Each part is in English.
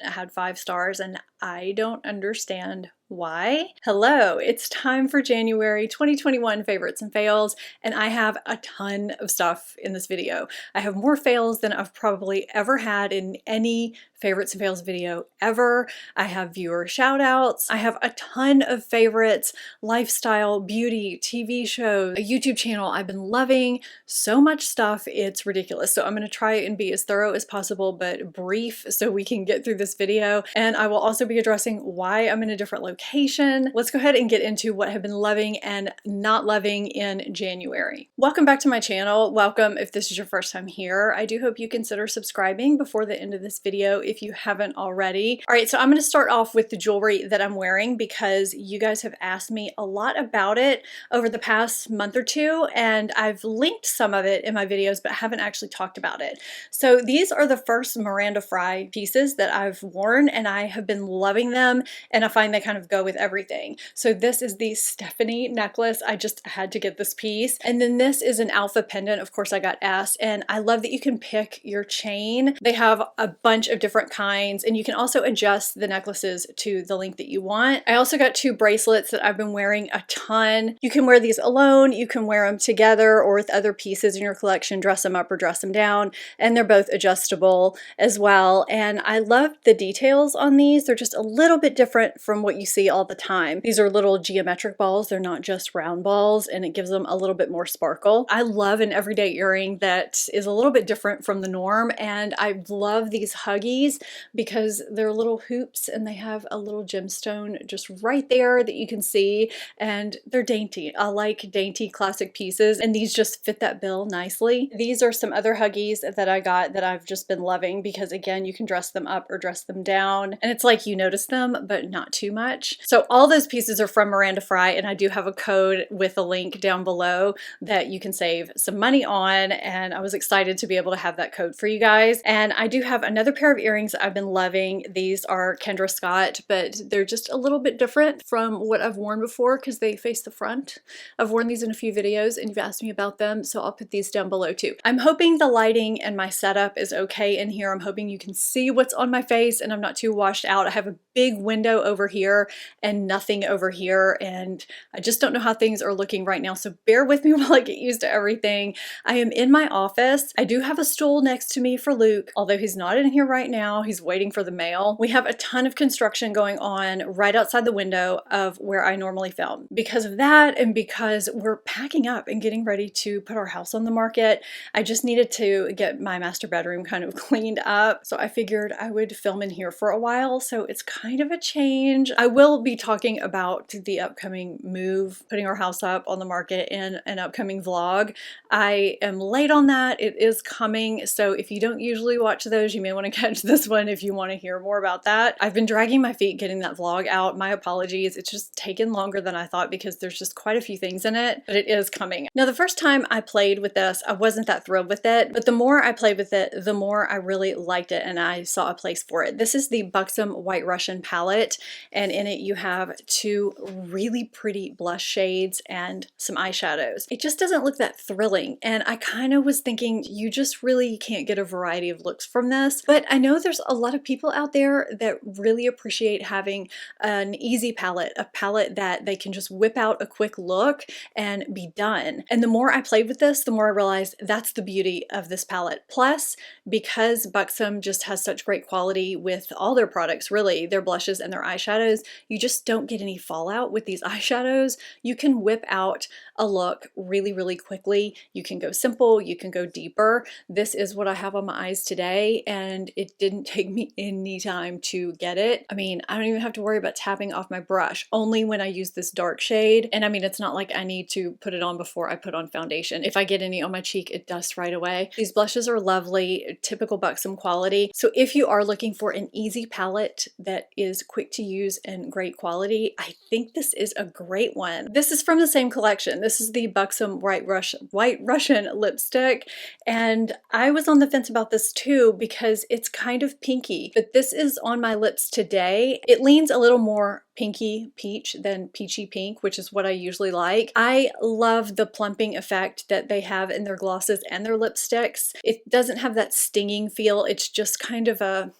it had 5 stars, and I don't understand why. Hello, it's time for January 2021 favorites and fails, and I have a ton of stuff in this video. I have more fails than I've probably ever had in any favorites and fails video ever. I have viewer shout outs. I have a ton of favorites, lifestyle, beauty, TV shows, a YouTube channel I've been loving, so much stuff, it's ridiculous. So I'm going to try and be as thorough as possible, but brief so we can get through this video. And I will also be addressing why I'm in a different location. Let's go ahead and get into what I've been loving and not loving in January. Welcome back to my channel. Welcome if this is your first time here. I do hope you consider subscribing before the end of this video if you haven't already. All right, so I'm going to start off with the jewelry that I'm wearing because you guys have asked me a lot about it over the past month or two, and I've linked some of it in my videos but haven't actually talked about it. So these are the first Miranda Fry pieces that I've worn, and I have been loving them, and I find they kind of go with everything. So this is the Stephanie necklace. I just had to get this piece. And then this is an alpha pendant. Of course, I got asked, and I love that you can pick your chain. They have a bunch of different kinds, and you can also adjust the necklaces to the length that you want. I also got 2 bracelets that I've been wearing a ton. You can wear these alone, you can wear them together or with other pieces in your collection, dress them up or dress them down, and they're both adjustable as well. And I love the details on these. They're just a little bit different from what you see all the time. These are little geometric balls. They're not just round balls, and it gives them a little bit more sparkle. I love an everyday earring that is a little bit different from the norm, and I love these huggies because they're little hoops and they have a little gemstone just right there that you can see, and they're dainty. I like dainty classic pieces, and these just fit that bill nicely. These are some other huggies that I got that I've just been loving because, again, you can dress them up or dress them down, and it's like you notice them but not too much. So all those pieces are from Miranda Fry, and I do have a code with a link down below that you can save some money on, and I was excited to be able to have that code for you guys. And I do have another pair of earrings I've been loving. These are Kendra Scott, but they're just a little bit different from what I've worn before because they face the front. I've worn these in a few videos and you've asked me about them, so I'll put these down below too. I'm hoping the lighting and my setup is okay in here. I'm hoping you can see what's on my face and I'm not too washed out. I have a big window over here and nothing over here, and I just don't know how things are looking right now, so bear with me while I get used to everything. I am in my office. I do have a stool next to me for Luke, although he's not in here right now. He's waiting for the mail. We have a ton of construction going on right outside the window of where I normally film. Because of that, and because we're packing up and getting ready to put our house on the market, I just needed to get my master bedroom kind of cleaned up, so I figured I would film in here for a while, so it's kind of a change. I will be talking about the upcoming move, putting our house up on the market in an upcoming vlog. I am late on that. It is coming, so if you don't usually watch those, you may want to catch this one if you want to hear more about that. I've been dragging my feet getting that vlog out. My apologies. It's just taken longer than I thought because there's just quite a few things in it, but it is coming. Now, the first time I played with this, I wasn't that thrilled with it, but the more I played with it, the more I really liked it and I saw a place for it. This is the BUXOM White Russian palette, and in it you have 2 really pretty blush shades and some eyeshadows. It just doesn't look that thrilling, and I kind of was thinking you just really can't get a variety of looks from this, but I know there's a lot of people out there that really appreciate having an easy palette, a palette that they can just whip out a quick look and be done. And the more I played with this, the more I realized that's the beauty of this palette. Plus, because BUXOM just has such great quality with all their products, really, their blushes and their eyeshadows, you just don't get any fallout with these eyeshadows. You can whip out a look really, really quickly. You can go simple, you can go deeper. This is what I have on my eyes today, and it didn't take me any time to get it. I mean, I don't even have to worry about tapping off my brush, only when I use this dark shade. And I mean, it's not like I need to put it on before I put on foundation. If I get any on my cheek, it dusts right away. These blushes are lovely, typical BUXOM quality. So if you are looking for an easy palette that is quick to use and great quality, I think this is a great one. This is from the same collection. This is the BUXOM White Russian lipstick, and I was on the fence about this too because it's kind of pinky, but this is on my lips today. It leans a little more pinky peach than peachy pink, which is what I usually like. I love the plumping effect that they have in their glosses and their lipsticks. It doesn't have that stinging feel. It's just kind of a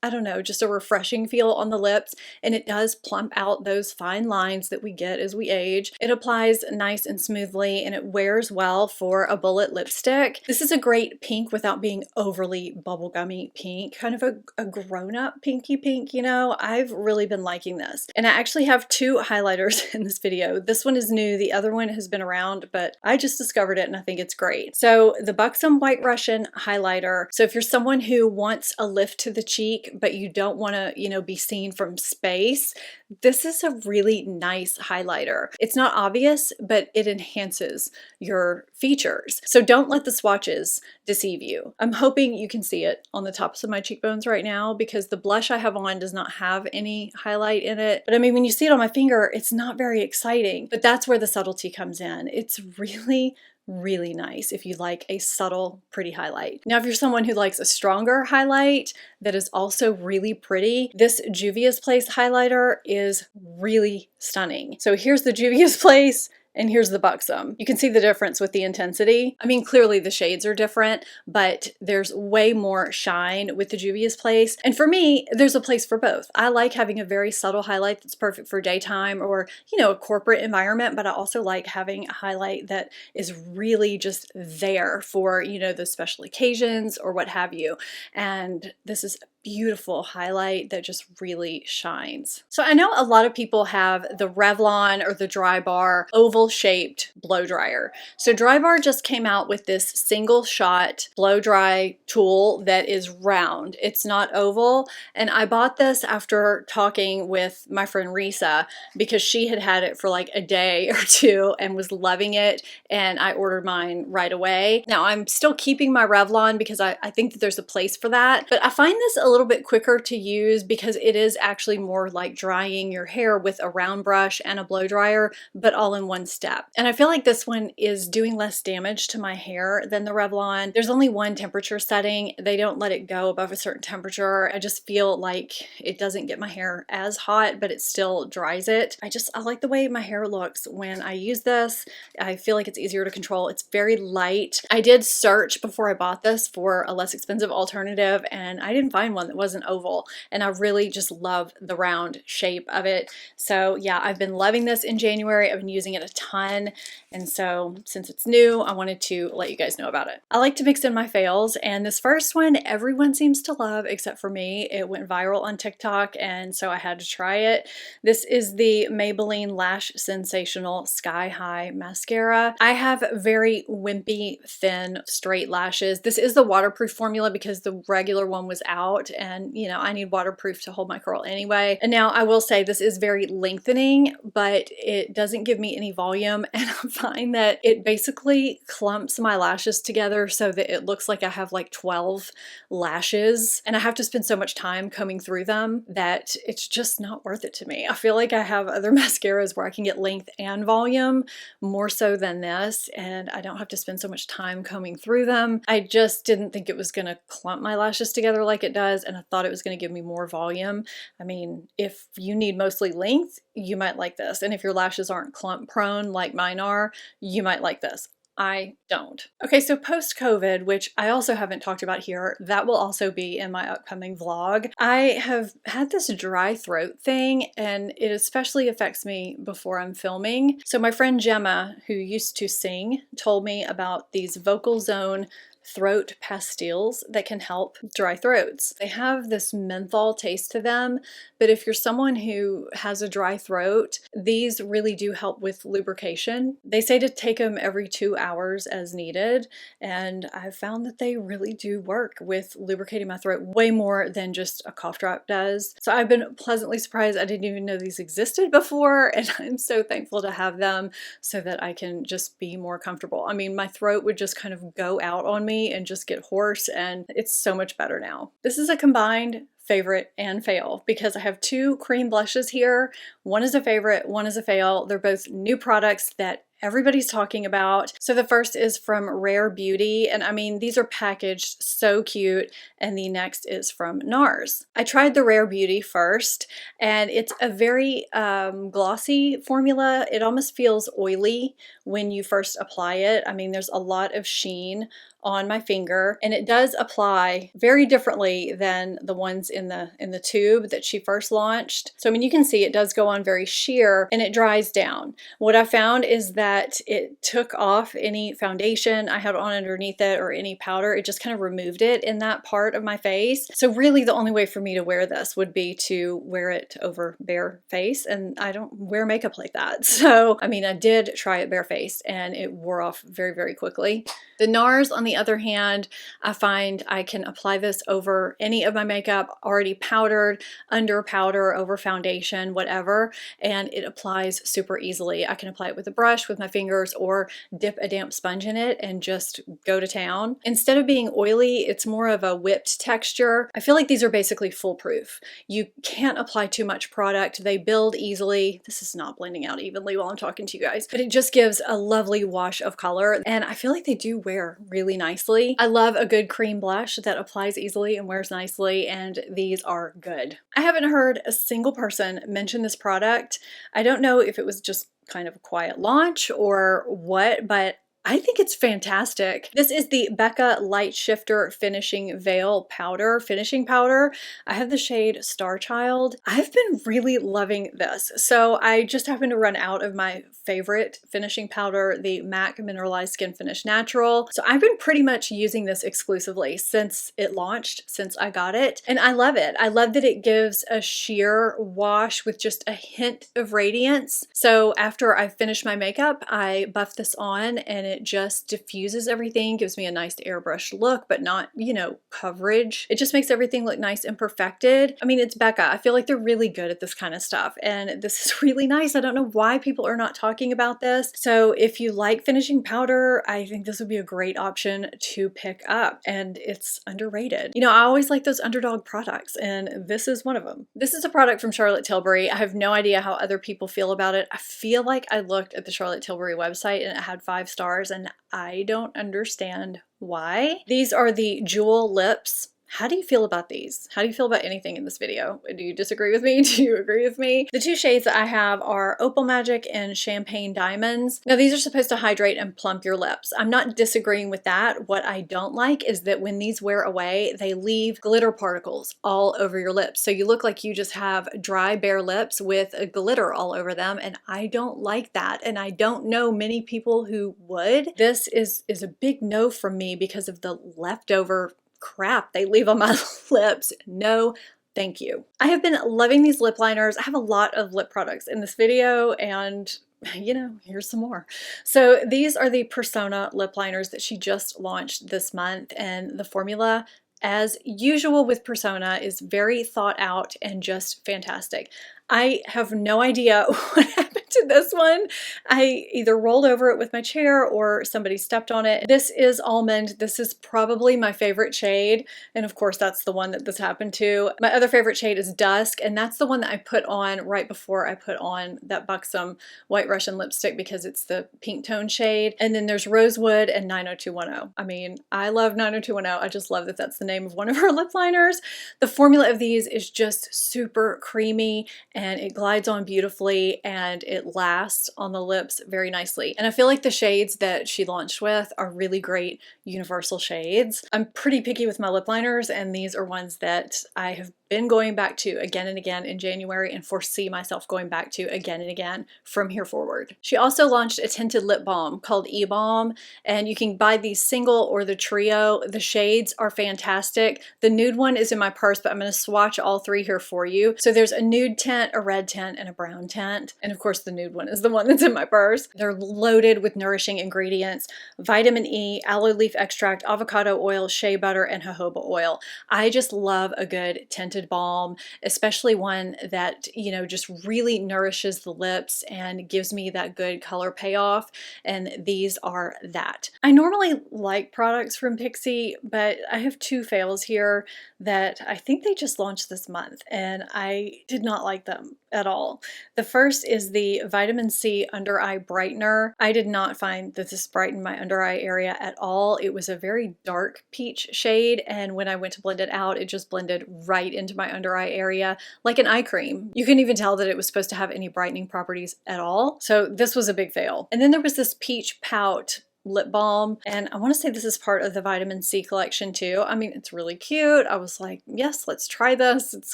I don't know, just a refreshing feel on the lips, and it does plump out those fine lines that we get as we age. It applies nice and smoothly, and it wears well for a bullet lipstick. This is a great pink without being overly bubblegummy pink, kind of a grown-up pinky pink, you know? I've really been liking this. And I actually have two highlighters in this video. This one is new, the other one has been around, but I just discovered it and I think it's great. So the BUXOM White Russian highlighter. So if you're someone who wants a lift to the cheek, but you don't want to, you know, be seen from space, this is a really nice highlighter. It's not obvious, but it enhances your features. So don't let the swatches deceive you. I'm hoping you can see it on the tops of my cheekbones right now because the blush I have on does not have any highlight in it. But I mean, when you see it on my finger, it's not very exciting, but that's where the subtlety comes in. It's really nice if you like a subtle, pretty highlight. Now, if you're someone who likes a stronger highlight that is also really pretty, this Juvia's Place highlighter is really stunning. So here's the Juvia's Place, and here's the BUXOM. You can see the difference with the intensity. I mean, clearly the shades are different, but there's way more shine with the Juvia's Place. And for me, there's a place for both. I like having a very subtle highlight that's perfect for daytime or, you know, a corporate environment, but I also like having a highlight that is really just there for, you know, the special occasions or what have you. And this is a beautiful highlight that just really shines. So I know a lot of people have the Revlon or the Drybar oval shaped blow dryer. So Drybar just came out with this single shot blow dry tool that is round. It's not oval. And I bought this after talking with my friend Risa because she had had it for like a day or two and was loving it. And I ordered mine right away. Now I'm still keeping my Revlon because I think that there's a place for that. But I find this a little bit quicker to use because it is actually more like drying your hair with a round brush and a blow dryer, but all in one step. And I feel like this one is doing less damage to my hair than the Revlon. There's only one temperature setting. They don't let it go above a certain temperature. I just feel like it doesn't get my hair as hot, but it still dries it. I like the way my hair looks when I use this. I feel like it's easier to control. It's very light. I did search before I bought this for a less expensive alternative, and I didn't find one that wasn't oval, and I really just love the round shape of it. So yeah, I've been loving this in January. I've been using it a ton, and so since it's new, I wanted to let you guys know about it. I like to mix in my fails, and this first one everyone seems to love except for me. It went viral on TikTok, and so I had to try it. This is the Maybelline Lash Sensational Sky High Mascara. I have very wimpy, thin, straight lashes. This is the waterproof formula because the regular one was out, and you know, I need waterproof to hold my curl anyway. And now I will say this is very lengthening, but it doesn't give me any volume, and I find that it basically clumps my lashes together so that it looks like I have like 12 lashes, and I have to spend so much time combing through them that it's just not worth it to me. I feel like I have other mascaras where I can get length and volume more so than this, and I don't have to spend so much time combing through them. I just didn't think it was gonna clump my lashes together like it does, and I thought it was gonna give me more volume. I mean, if you need mostly length, you might like this, and if your lashes aren't clump prone like mine are, you might like this. I don't. Okay, so post-COVID, which I also haven't talked about here, that will also be in my upcoming vlog. I have had this dry throat thing, and it especially affects me before I'm filming. So my friend Gemma, who used to sing, told me about these Vocalzone throat pastilles that can help dry throats. They have this menthol taste to them, but if you're someone who has a dry throat, these really do help with lubrication. They say to take them every 2 hours as needed, and I've found that they really do work with lubricating my throat way more than just a cough drop does. So I've been pleasantly surprised. I didn't even know these existed before, and I'm so thankful to have them so that I can just be more comfortable. I mean, my throat would just kind of go out on me and just get hoarse, and it's so much better now. This is a combined favorite and fail because I have two cream blushes here. One is a favorite, one is a fail. They're both new products that everybody's talking about. So the first is from Rare Beauty, and I mean, these are packaged so cute, and the next is from NARS. I tried the Rare Beauty first, and it's a very glossy formula. It almost feels oily when you first apply it. I mean, there's a lot of sheen on my finger, and it does apply very differently than the ones in the tube that she first launched. So I mean, you can see it does go on very sheer and it dries down. What I found is that it took off any foundation I had on underneath it or any powder. It just kind of removed it in that part of my face. So really the only way for me to wear this would be to wear it over bare face, and I don't wear makeup like that. So I mean, I did try it barefaced and it wore off very, very quickly. The NARS, on the other hand, I find I can apply this over any of my makeup, already powdered, under powder, over foundation, whatever, and it applies super easily. I can apply it with a brush, with my fingers, or dip a damp sponge in it and just go to town. Instead of being oily, it's more of a whipped texture. I feel like these are basically foolproof. You can't apply too much product. They build easily. This is not blending out evenly while I'm talking to you guys, but it just gives a lovely wash of color, and I feel like they do wear really nicely. I love a good cream blush that applies easily and wears nicely, and these are good. I haven't heard a single person mention this product. I don't know if it was just kind of a quiet launch or what, but I think it's fantastic. This is the Becca Light Shifter Finishing Veil Powder, Finishing Powder. I have the shade Star Child. I've been really loving this. So I just happened to run out of my favorite finishing powder, the MAC Mineralized Skin Finish Natural. So I've been pretty much using this exclusively since it launched, since I got it. And I love it. I love that it gives a sheer wash with just a hint of radiance. So after I finish my makeup, I buff this on and it just diffuses everything, gives me a nice airbrush look, but not, you know, coverage. It just makes everything look nice and perfected. I mean, it's Becca. I feel like they're really good at this kind of stuff, and this is really nice. I don't know why people are not talking about this. So if you like finishing powder, I think this would be a great option to pick up, and it's underrated. You know, I always like those underdog products, and this is one of them. This is a product from Charlotte Tilbury. I have no idea how other people feel about it. I feel like I looked at the Charlotte Tilbury website and it had 5 stars, and I don't understand why. These are the Jewel Lips. How do you feel about these? How do you feel about anything in this video? Do you disagree with me? Do you agree with me? The 2 shades that I have are Opal Magic and Champagne Diamonds. Now these are supposed to hydrate and plump your lips. I'm not disagreeing with that. What I don't like is that when these wear away, they leave glitter particles all over your lips. So you look like you just have dry, bare lips with a glitter all over them, and I don't like that, and I don't know many people who would. This is a big no from me because of the leftover crap they leave on my lips. No, thank you. I have been loving these lip liners. I have a lot of lip products in this video, and you know, here's some more. So these are the Persona lip liners that she just launched this month, and the formula, as usual with Persona, is very thought out and just fantastic. I have no idea what happened to this one. I either rolled over it with my chair or somebody stepped on it. This is Almond. This is probably my favorite shade, and of course that's the one that this happened to. My other favorite shade is Dusk, and that's the one that I put on right before I put on that BUXOM White Russian lipstick because it's the pink tone shade. And then there's Rosewood and 90210. I mean, I love 90210. I just love that that's the name of one of her lip liners. The formula of these is just super creamy, and it glides on beautifully, and it lasts on the lips very nicely. And I feel like the shades that she launched with are really great universal shades. I'm pretty picky with my lip liners, and these are ones that I have been going back to again and again in January and foresee myself going back to again and again from here forward. She also launched a tinted lip balm called E-Balm, and you can buy these single or the trio. The shades are fantastic. The nude one is in my purse, but I'm going to swatch all 3 here for you. So there's a nude tint, a red tint, and a brown tint. And of course the nude one is the one that's in my purse. They're loaded with nourishing ingredients: vitamin E, aloe leaf extract, avocado oil, shea butter, and jojoba oil. I just love a good tinted balm, especially one that, you know, just really nourishes the lips and gives me that good color payoff, and these are that. I normally like products from PIXI, but I have 2 fails here that I think they just launched this month, and I did not like them at all. The first is the Vitamin C Under Eye Brightener. I did not find that this brightened my under eye area at all. It was a very dark peach shade, and when I went to blend it out, it just blended right into my under eye area like an eye cream. You couldn't even tell that it was supposed to have any brightening properties at all. So this was a big fail. And then there was this Peach Pout lip balm, and I want to say this is part of the vitamin C collection too. I mean, it's really cute. I was like, yes, let's try this. It's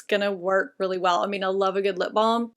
gonna work really well. I mean, I love a good lip balm.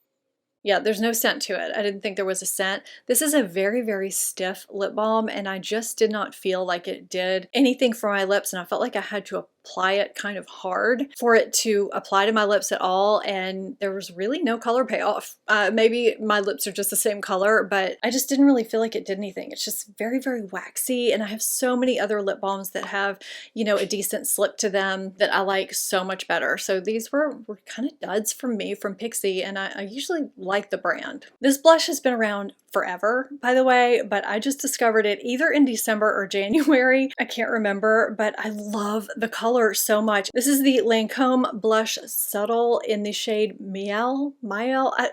Yeah, there's no scent to it. I didn't think there was a scent. This is a very, very stiff lip balm, and I just did not feel like it did anything for my lips, and I felt like I had to apply it kind of hard for it to apply to my lips at all, and there was really no color payoff. Maybe my lips are just the same color, but I just didn't really feel like it did anything. It's just very, very waxy, and I have so many other lip balms that have, you know, a decent slip to them that I like so much better. So these were kind of duds from me from PIXI, and I usually like the brand. This blush has been around forever, by the way, but I just discovered it either in December or January. I can't remember, but I love the color so much. This is the Lancome Blush Subtle in the shade Miel,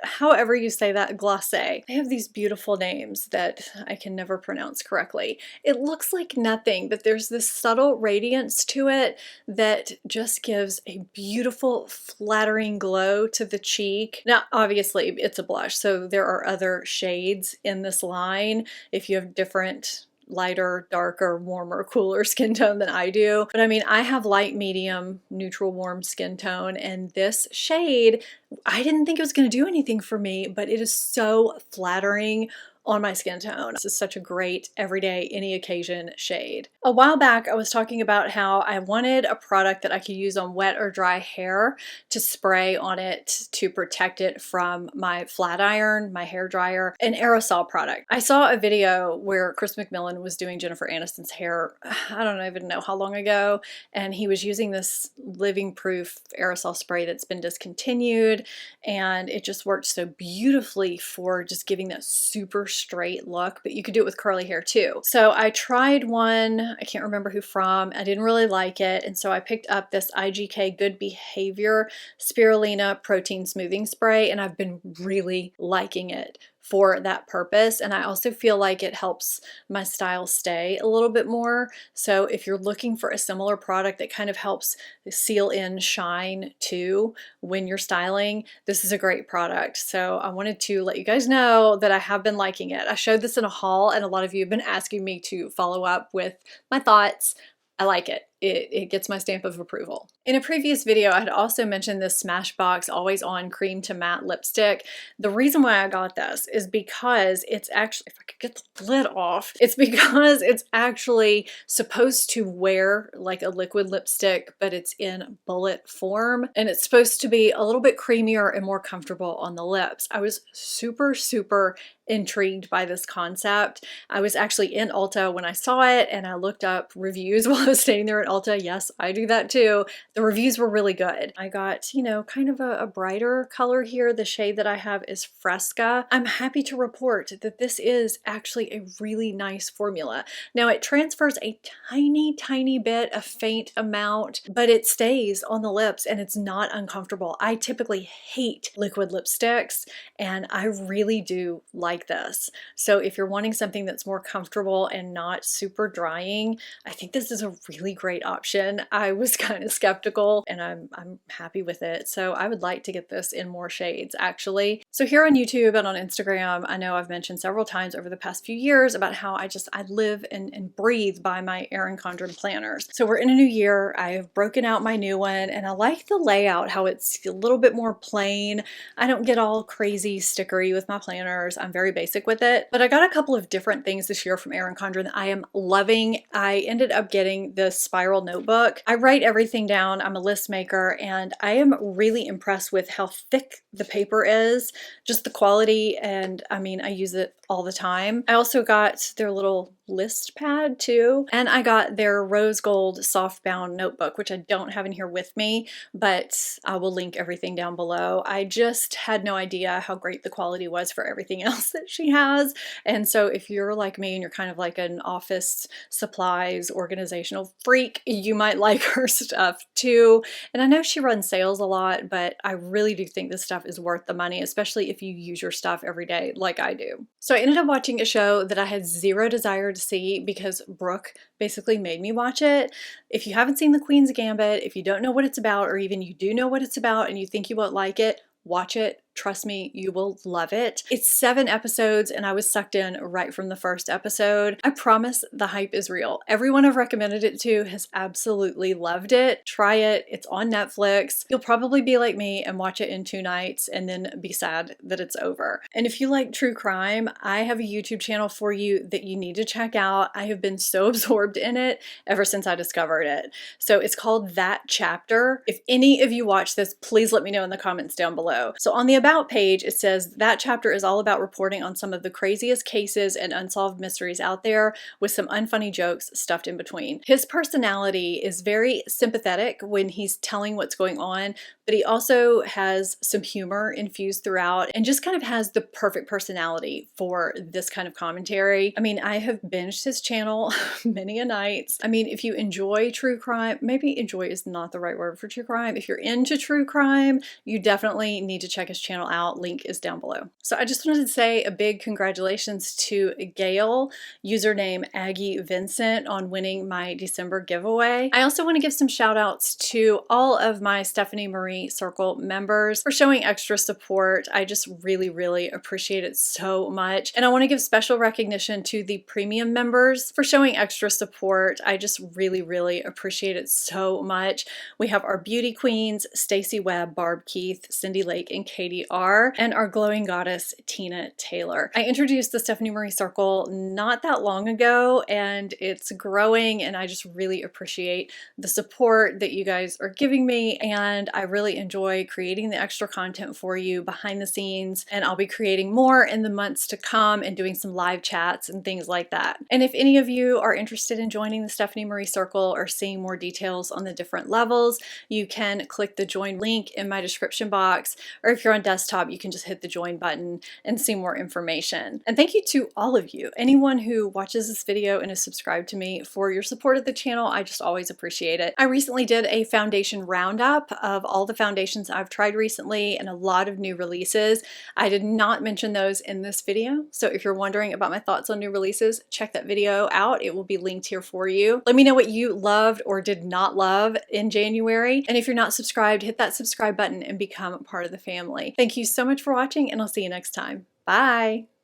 however you say that, glacé. They have these beautiful names that I can never pronounce correctly. It looks like nothing, but there's this subtle radiance to it that just gives a beautiful, flattering glow to the cheek. Now, obviously, it's a blush, so there are other shades in this line if you have different lighter, darker, warmer, cooler skin tone than I do. But I mean, I have light, medium, neutral, warm skin tone, and this shade, I didn't think it was going to do anything for me, but it is so flattering on my skin tone. This is such a great everyday, any occasion shade. A while back, I was talking about how I wanted a product that I could use on wet or dry hair to spray on it to protect it from my flat iron, my hair dryer, an aerosol product. I saw a video where Chris McMillan was doing Jennifer Aniston's hair, I don't even know how long ago, and he was using this living proof aerosol spray that's been discontinued, and it just worked so beautifully for just giving that super straight look, but you could do it with curly hair too. So I tried one, I can't remember who from, I didn't really like it, and so I picked up this IGK Good Behavior Spirulina Protein Smoothing Spray, and I've been really liking it for that purpose. And I also feel like it helps my style stay a little bit more. So if you're looking for a similar product that kind of helps seal in shine too when you're styling, this is a great product. So I wanted to let you guys know that I have been liking it. I showed this in a haul, and a lot of you have been asking me to follow up with my thoughts. I like it. It gets my stamp of approval. In a previous video, I had also mentioned this Smashbox Always On Cream to Matte Lipstick. The reason why I got this is because it's actually, if I could get the lid off, it's because it's actually supposed to wear like a liquid lipstick, but it's in bullet form, and it's supposed to be a little bit creamier and more comfortable on the lips. I was super, super intrigued by this concept. I was actually in Ulta when I saw it, and I looked up reviews while I was staying there at Ulta. Yes, I do that too. The reviews were really good. I got, you know, kind of a brighter color here. The shade that I have is Fresca. I'm happy to report that this is actually a really nice formula. Now it transfers a tiny, tiny bit, a faint amount, but it stays on the lips and it's not uncomfortable. I typically hate liquid lipsticks, and I really do like this. So if you're wanting something that's more comfortable and not super drying, I think this is a really great option. I was kind of skeptical, and I'm happy with it. So I would like to get this in more shades actually. So here on YouTube and on Instagram, I know I've mentioned several times over the past few years about how I live and breathe by my Erin Condren planners. So we're in a new year. I have broken out my new one, and I like the layout, how it's a little bit more plain. I don't get all crazy stickery with my planners. I'm very basic with it, but I got a couple of different things this year from Erin Condren that I am loving. I ended up getting the spiral notebook. I write everything down. I'm a list maker, and I am really impressed with how thick the paper is, just the quality, and I mean, I use it all the time. I also got their little list pad too, and I got their rose gold softbound notebook, which I don't have in here with me, but I will link everything down below. I just had no idea how great the quality was for everything else that she has, and so if you're like me and you're kind of like an office supplies organizational freak, you might like her stuff too. And I know she runs sales a lot, but I really do think this stuff is worth the money, especially if you use your stuff every day like I do. So I ended up watching a show that I had zero desire to see because Brooke basically made me watch it. If you haven't seen The Queen's Gambit, if you don't know what it's about, or even you do know what it's about and you think you won't like it, watch it. Trust me, you will love it. It's 7 episodes and I was sucked in right from the first episode. I promise the hype is real. Everyone I've recommended it to has absolutely loved it. Try it. It's on Netflix. You'll probably be like me and watch it in 2 nights and then be sad that it's over. And if you like true crime, I have a YouTube channel for you that you need to check out. I have been so absorbed in it ever since I discovered it. So it's called That Chapter. If any of you watch this, please let me know in the comments down below. So on the About page, it says That Chapter is all about reporting on some of the craziest cases and unsolved mysteries out there with some unfunny jokes stuffed in between. His personality is very sympathetic when he's telling what's going on, but he also has some humor infused throughout and just kind of has the perfect personality for this kind of commentary. I mean, I have binged his channel many a nights. I mean, if you enjoy true crime, maybe enjoy is not the right word for true crime. If you're into true crime, you definitely need to check his channel out. Link is down below. So I just wanted to say a big congratulations to Gail, username Aggie Vincent, on winning my December giveaway. I also want to give some shout outs to all of my Stephanie Marie Circle members for showing extra support. I just really appreciate it so much. And I want to give special recognition to the premium members for showing extra support. I just really appreciate it so much. We have our beauty queens, Stacey Webb, Barb Keith, Cindy Lake, and Katie R, and our glowing goddess, Tina Taylor. I introduced the Stephanie Marie Circle not that long ago, and it's growing, and I just really appreciate the support that you guys are giving me, and I really enjoy creating the extra content for you behind the scenes, and I'll be creating more in the months to come and doing some live chats and things like that. And if any of you are interested in joining the Stephanie Marie Circle or seeing more details on the different levels, you can click the join link in my description box, or if you're on desktop, you can just hit the join button and see more information. And thank you to all of you, anyone who watches this video and is subscribed to me, for your support of the channel. I just always appreciate it. I recently did a foundation roundup of all the foundations I've tried recently and a lot of new releases. I did not mention those in this video, so if you're wondering about my thoughts on new releases, check that video out. It will be linked here for you. Let me know what you loved or did not love in January, and if you're not subscribed, hit that subscribe button and become part of the family. Thank you so much for watching, and I'll see you next time. Bye!